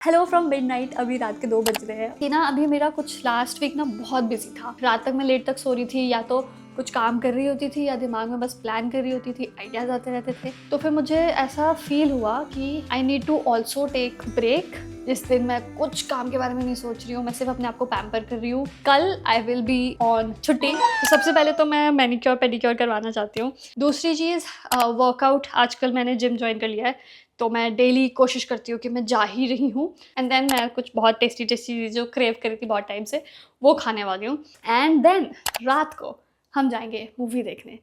Hello from midnight. अभी रात के 2 बज रहे हैं कि ना अभी मेरा कुछ लास्ट वीक ना बहुत बिजी था। रात तक मैं लेट तक सो रही थी, या तो कुछ काम कर रही होती थी या दिमाग में बस प्लान कर रही होती थी, आइडियाज आते रहते थे। तो फिर मुझे ऐसा फील हुआ कि I need to also take break. जिस दिन मैं कुछ काम के बारे में नहीं सोच रही हूँ, मैं सिर्फ अपने आप को पैम्पर कर रही हूँ। कल आई विल बी ऑन छुट्टी। तो सबसे पहले तो मैं मैनिक्योर पेडिक्योर करवाना चाहती हूँ। दूसरी चीज़, वर्कआउट। आजकल मैंने जिम ज्वाइन कर लिया है, तो मैं डेली कोशिश करती हूँ कि मैं जा ही रही हूँ। एंड देन मैं कुछ बहुत टेस्टी टेस्टी जो क्रेव करी थी बहुत टाइम से, वो खाने वाली हूँ। एंड देन रात को हम जाएंगे मूवी देखने।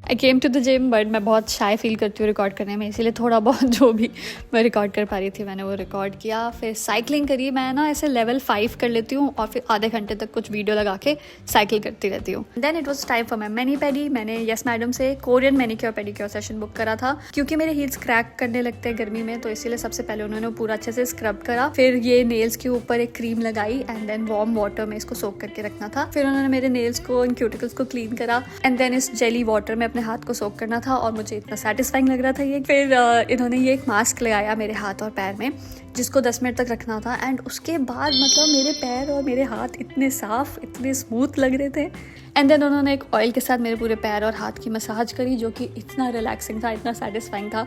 I came to the gym, but मैं बहुत शाय फील करती हूँ रिकॉर्ड करने में, इसीलिए थोड़ा बहुत जो भी मैं रिकॉर्ड कर पा रही थी मैंने वो रिकॉर्ड किया। फिर साइकिलिंग करी। मैं ना ऐसे लेवल 5 कर लेती हूँ और फिर आधे घंटे तक कुछ वीडियो लगा के साइकिल करती रहती हूँ। Then it was time for my mani pedi. मैंने यस मैडम से Korean manicure pedicure session book करा था, क्योंकि मेरे हील्स क्रैक करने लगते हैं गर्मी में, तो इसीलिए सबसे पहले उन्होंने पूरा अच्छे से स्क्रब करा। फिर ये नेल्स के ऊपर एक क्रीम लगाई एंड देन वार्म वाटर में इसको सोक करके रखना था। फिर उन्होंने मेरे नेल्स को एंड क्यूटिकल्स को क्लीन करा एंड देन इस जेली वाटर में अपने हाथ को सोक करना था, और मुझे इतना सेटिस्फाइंग लग रहा था ये। फिर इन्होंने ये एक मास्क लगाया मेरे हाथ और पैर में, जिसको 10 मिनट तक रखना था। एंड उसके बाद मतलब मेरे पैर और मेरे हाथ इतने साफ, इतने स्मूथ लग रहे थे। एंड देन उन्होंने एक ऑयल के साथ मेरे पूरे पैर और हाथ की मसाज करी, जो कि इतना रिलैक्सिंग था, इतना सेटिस्फाइंग था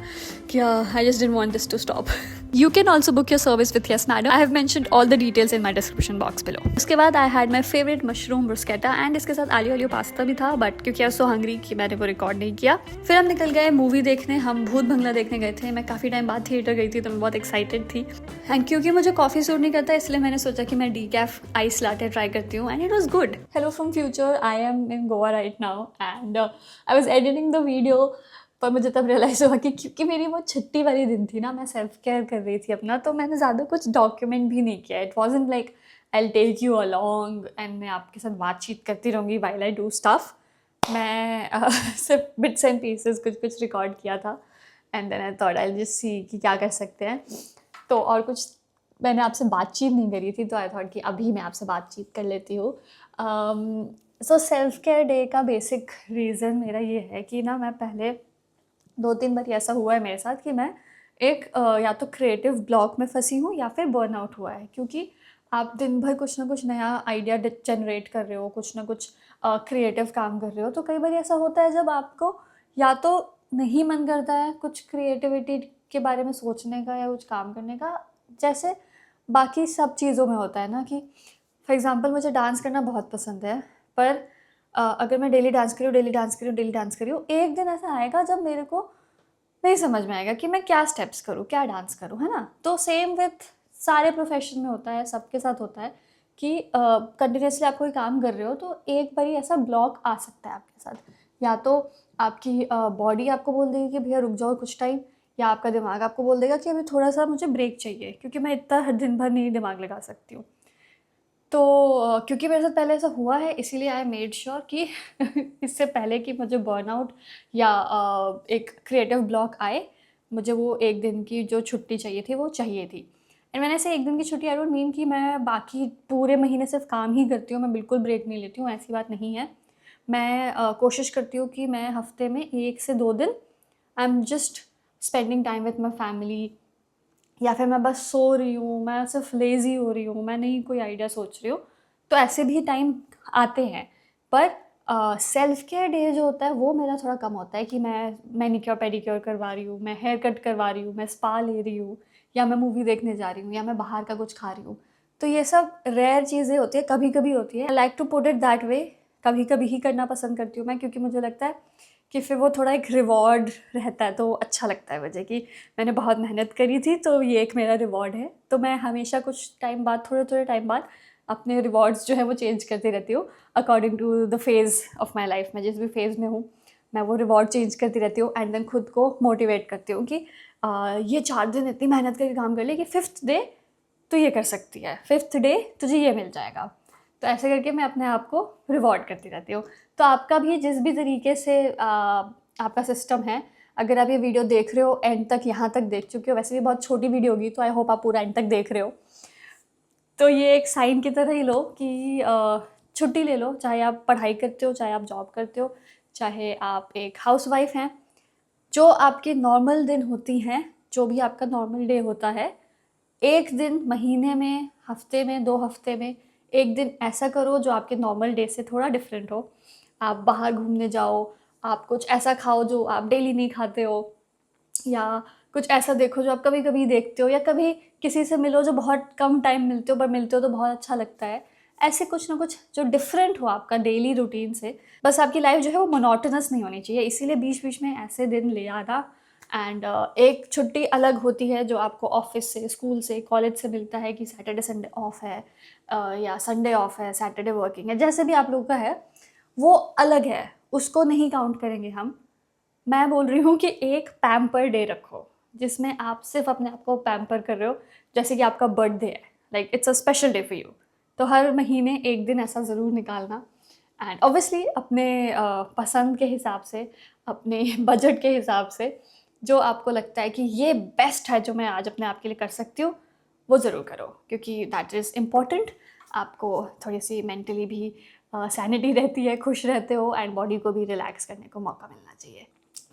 कि I just didn't want this to stop. You can also book your service with yes madam. I have mentioned all the details in my description box below. उसके बाद I had my favourite mushroom bruschetta and इसके साथ आलू आलू pasta भी था, but क्योंकि I was so hungry कि मैंने वो रिकॉर्ड नहीं किया। फिर हम निकल गए मूवी देखने। हम भूत बंगला देखने गए थे। मैं काफ़ी टाइम बाद थिएटर गई थी, तो मैं बहुत एक्साइटेड थी। एंड क्योंकि मुझे कॉफ़ी सूट नहीं करता, इसलिए मैंने सोचा कि मैं डीकैफ आइस लाटे ट्राई करती हूँ, and it was good. Hello from future, I am in Goa right now and I was editing the video. पर मुझे तब रियलाइज़ हुआ कि क्योंकि मेरी वो छुट्टी वाली दिन थी ना, मैं सेल्फ केयर कर रही थी अपना, तो मैंने ज़्यादा कुछ डॉक्यूमेंट भी नहीं किया। It wasn't like I will take you along and मैं आपके साथ बातचीत करती रहूँगी वाइल आई डू स्टफ। मैं सिर्फ बिट्स एंड पीसेस कुछ कुछ रिकॉर्ड किया था and then I thought I just see कि क्या कर सकते हैं। तो और कुछ मैंने आपसे बातचीत नहीं करी थी, तो आई थॉट कि अभी मैं आपसे बातचीत कर लेती हूँ। सो सेल्फ केयर डे का बेसिक रीज़न मेरा ये है कि ना, मैं पहले 2-3 बार ऐसा हुआ है मेरे साथ कि मैं एक या तो क्रिएटिव ब्लॉक में फंसी हूँ या फिर बर्नआउट हुआ है, क्योंकि आप दिन भर कुछ ना कुछ नया आइडिया जनरेट कर रहे हो, कुछ ना कुछ क्रिएटिव काम कर रहे हो। तो कई बार ऐसा होता है जब आपको या तो नहीं मन करता है कुछ क्रिएटिविटी के बारे में सोचने का या कुछ काम करने का, जैसे बाकी सब चीज़ों में होता है ना। कि फॉर एग्ज़ाम्पल मुझे डांस करना बहुत पसंद है, पर अगर मैं डेली डांस करी हूँ, डेली डांस करी हूँ, डेली डांस करी हूँ, एक दिन ऐसा आएगा जब मेरे को नहीं समझ में आएगा कि मैं क्या स्टेप्स करूँ, क्या डांस करूँ, है ना। तो सेम विथ सारे प्रोफेशन में होता है, सबके साथ होता है कि कंटिन्यूसली आप कोई काम कर रहे हो तो एक बारी ऐसा ब्लॉक आ सकता है आपके साथ। या तो आपकी बॉडी आपको बोल देगी कि भैया रुक जाओ कुछ टाइम, या आपका दिमाग आपको बोल देगा कि अभी थोड़ा सा मुझे ब्रेक चाहिए, क्योंकि मैं इतना हर दिन भर नहीं दिमाग लगा सकती हूँ। तो क्योंकि मेरे साथ पहले ऐसा हुआ है, इसीलिए आई मेड श्योर कि इससे पहले कि मुझे बर्नआउट या एक क्रिएटिव ब्लॉक आए, मुझे वो एक दिन की जो छुट्टी चाहिए थी वो चाहिए थी। एंड मैंने ऐसे एक दिन की छुट्टी, आई डोंट मीन कि मैं बाकी पूरे महीने सिर्फ काम ही करती हूँ, मैं बिल्कुल ब्रेक नहीं लेती हूँ, ऐसी बात नहीं है। मैं कोशिश करती हूँ कि मैं हफ्ते में 1 से 2 दिन I am just spending time with my family, या फिर मैं बस सो रही हूँ, मैं सिर्फ लेज़ी हो रही हूँ, मैं नहीं कोई आइडिया सोच रही हूँ, तो ऐसे भी टाइम आते हैं। पर सेल्फ केयर डे जो होता है वो मेरा थोड़ा कम होता है कि मैं मैनिक्योर पेडिक्योर करवा रही हूँ, मैं हेयर कट करवा रही हूँ, मैं स्पा ले रही हूँ, या मैं मूवी देखने जा रही हूँ, या मैं बाहर का कुछ खा रही हूँ। तो ये सब रेयर चीज़ें होती है, कभी कभी होती है। I like to put it that way. कभी कभी ही करना पसंद करती हूँ मैं, क्योंकि मुझे लगता है कि फिर वो थोड़ा एक रिवॉर्ड रहता है, तो अच्छा लगता है मुझे कि मैंने बहुत मेहनत करी थी, तो ये एक मेरा रिवॉर्ड है। तो मैं हमेशा कुछ टाइम बाद, थोड़े थोड़े टाइम बाद अपने रिवॉर्ड्स जो है वो चेंज करती रहती हूँ according to the phase of my life. मैं जिस भी फेज़ में हूँ मैं वो रिवॉर्ड चेंज करती रहती हूँ, एंड देन खुद को मोटिवेट करती हूँ कि ये 4 दिन इतनी मेहनत करके काम कर ले कि 5th डे तो ये कर सकती है, 5th डे तुझे ये मिल जाएगा। तो ऐसे करके मैं अपने आप को रिवॉर्ड करती रहती हूँ। तो आपका भी जिस भी तरीके से आपका सिस्टम है, अगर आप ये वीडियो देख रहे हो एंड तक, यहाँ तक देख चुके हो, वैसे भी बहुत छोटी वीडियो होगी, तो आई होप आप पूरा एंड तक देख रहे हो, तो ये एक साइन की तरह ही लो कि छुट्टी ले लो। चाहे आप पढ़ाई करते हो, चाहे आप जॉब करते हो, चाहे आप एक हाउसवाइफ हैं, जो आपकी नॉर्मल दिन होती हैं, जो भी आपका नॉर्मल डे होता है, एक दिन महीने में, हफ्ते में, 2 हफ्ते में एक दिन ऐसा करो जो आपके नॉर्मल डे से थोड़ा डिफरेंट हो। आप बाहर घूमने जाओ, आप कुछ ऐसा खाओ जो आप डेली नहीं खाते हो, या कुछ ऐसा देखो जो आप कभी-कभी देखते हो, या कभी किसी से मिलो जो बहुत कम टाइम मिलते हो, पर मिलते हो तो बहुत अच्छा लगता है। ऐसे कुछ ना कुछ जो डिफरेंट हो आपका डेली रूटीन से। बस आपकी लाइफ जो है वो मोनोटोनस नहीं होनी चाहिए, इसीलिए बीच-बीच में ऐसे दिन ले आना। एंड एक छुट्टी अलग होती है जो आपको ऑफ़िस से, स्कूल से, कॉलेज से मिलता है कि सैटरडे संडे ऑफ है, या संडे ऑफ है, सैटरडे वर्किंग है, जैसे भी आप लोगों का है, वो अलग है, उसको नहीं काउंट करेंगे हम। मैं बोल रही हूँ कि एक पैम्पर डे रखो, जिसमें आप सिर्फ़ अपने आप को पैम्पर कर रहे हो, जैसे कि आपका बर्थडे है, like it's a special day for you. तो हर महीने एक दिन ऐसा ज़रूर निकालना, एंड ऑब्वियसली अपने पसंद के हिसाब से, अपने बजट के हिसाब से, जो आपको लगता है कि ये बेस्ट है जो मैं आज अपने आप के लिए कर सकती हूँ, वो ज़रूर करो, क्योंकि दैट इज़ इम्पोर्टेंट। आपको थोड़ी-सी मेंटली भी सैनिटी रहती है, खुश रहते हो, एंड बॉडी को भी रिलैक्स करने को मौका मिलना चाहिए।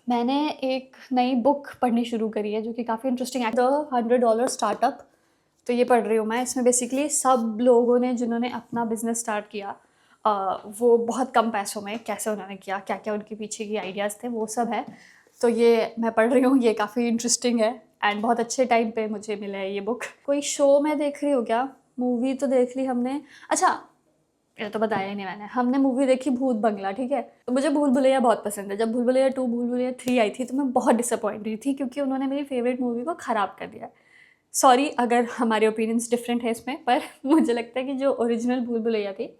मैंने एक नई बुक पढ़नी शुरू करी है जो कि काफ़ी इंटरेस्टिंग है, द $100 स्टार्टअप। तो ये पढ़ रही हूँ मैं। इसमें बेसिकली सब लोगों ने जिन्होंने अपना बिज़नेस स्टार्ट किया, वो बहुत कम पैसों में कैसे उन्होंने किया, क्या-क्या उनके पीछे की आइडियाज़ थे, वो सब है। तो ये मैं पढ़ रही हूँ, ये काफ़ी इंटरेस्टिंग है, एंड बहुत अच्छे टाइम पे मुझे मिला है ये बुक। कोई शो मैं देख रही हूँ क्या? मूवी तो देख ली हमने। अच्छा, ये तो बताया ही नहीं मैंने। हमने मूवी देखी भूत बंगला, ठीक है? तो मुझे भूल भुलैया बहुत पसंद है। जब भूल भुलैया 2, भूल भुलैया 3 आई थी तो मैं बहुत डिसअपॉइंट हुई थी, क्योंकि उन्होंने मेरी फेवरेट मूवी को ख़राब कर दिया। सॉरी अगर हमारे ओपिनियंस डिफरेंट है इसमें, पर मुझे लगता है कि जो ओरिजिनल भूल भुलैया थी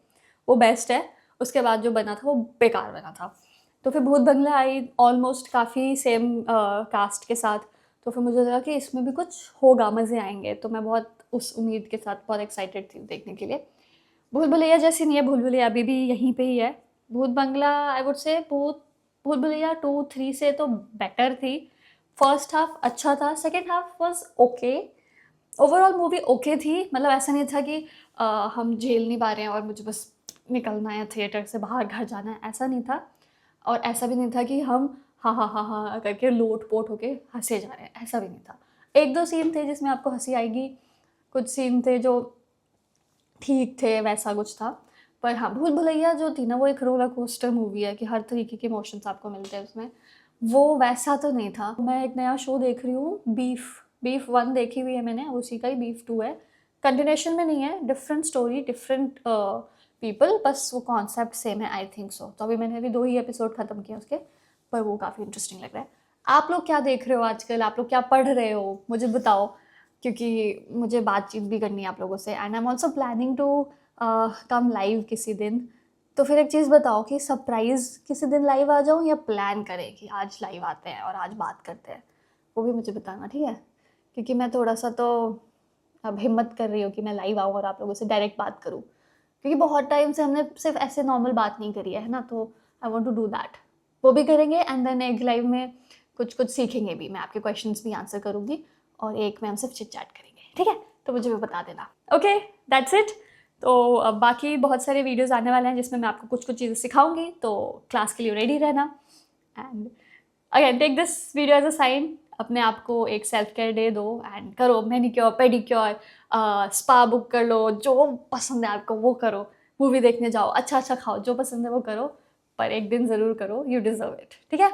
वो बेस्ट है। उसके बाद जो बना था वो बेकार बना था। तो फिर भूत बंगला आई, ऑलमोस्ट काफ़ी सेम कास्ट के साथ। तो फिर मुझे लगा कि इसमें भी कुछ होगा, मज़े आएँगे। तो मैं बहुत उस उम्मीद के साथ बहुत एक्साइटेड थी देखने के लिए। भूल भुलैया जैसी नहीं है, भूल भुलैया अभी भी यहीं पे ही है। भूत बंगला आई वुड से भूल भुलैया 2, 3 से तो बेटर थी। फर्स्ट हाफ अच्छा था, second half was okay. Overall movie okay थी, मतलब ऐसा नहीं था कि हम झेल नहीं पा रहे हैं और मुझे बस निकलना है थिएटर से बाहर, घर जाना है, ऐसा नहीं था। और ऐसा भी नहीं था कि हम हाँ, हाँ, हाँ, हाँ करके लोट-पोट होके हँसे जा रहे हैं, ऐसा भी नहीं था। 1-2 सीन थे जिसमें आपको हँसी आएगी, कुछ सीन थे जो ठीक थे, वैसा कुछ था। पर हाँ, भूल भुलैया जो थी ना, वो एक रोलर कोस्टर मूवी है कि हर तरीके के इमोशंस आपको मिलते हैं उसमें। वो वैसा तो नहीं था। मैं एक नया शो देख रही हूँ, बीफ 1 देखी हुई है मैंने, उसी का ही बीफ 2 है। कंटिन्यूएशन में नहीं है, डिफरेंट स्टोरी, डिफरेंट पीपल, बस वो कॉन्सेप्ट सेम है, आई थिंक सो। तो अभी मैंने अभी 2 ही एपिसोड खत्म किए उसके, पर वो काफ़ी इंटरेस्टिंग लग रहा है। आप लोग क्या देख रहे हो आजकल? आप लोग क्या पढ़ रहे हो? मुझे बताओ, क्योंकि मुझे बातचीत भी करनी है आप लोगों से, and I am also planning to come live किसी दिन। तो फिर एक चीज़ बताओ कि सरप्राइज़ किसी दिन लाइव आ जाऊँ, या प्लान करें कि आज लाइव आते हैं और आज बात करते हैं? वो भी मुझे बताना, ठीक है? क्योंकि मैं थोड़ा-सा तो अब हिम्मत कर रही हूँ कि मैं लाइव आऊँ और आप लोगों से डायरेक्ट बात करूँ। क्योंकि बहुत टाइम से हमने सिर्फ़ ऐसे नॉर्मल बात नहीं करी है ना? तो I want to do that. वो भी करेंगे, एंड देन एक लाइव में कुछ-कुछ सीखेंगे भी। मैं आपके क्वेश्चंस भी आंसर करूँगी, और एक में हम सिर्फ चिट-चैट करेंगे, ठीक है? तो मुझे भी बता देना। Okay, that's it. तो अब बाकी बहुत सारे वीडियोज़ आने वाले हैं जिसमें मैं आपको कुछ-कुछ चीज़ें सिखाऊँगी, तो क्लास के लिए रेडी रहना। And again take this video as a sign, अपने आप को एक सेल्फ केयर डे दो, एंड करो मैनीक्योर, पेडिक्योर, स्पा बुक कर लो, जो पसंद है आपको वो करो, मूवी देखने जाओ, अच्छा-अच्छा खाओ, जो पसंद है वो करो, पर एक दिन ज़रूर करो, यू डिज़र्व इट, ठीक है?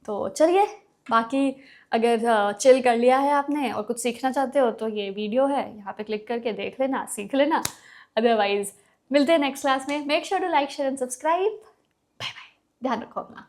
तो चलिए, बाकी अगर चिल कर लिया है आपने और कुछ सीखना चाहते हो तो ये वीडियो है, यहाँ पे क्लिक करके देख लेना, सीख लेना। अदरवाइज़ मिलते हैं नेक्स्ट क्लास में। Make sure to like, share and subscribe. Bye bye, ध्यान रखो अपना।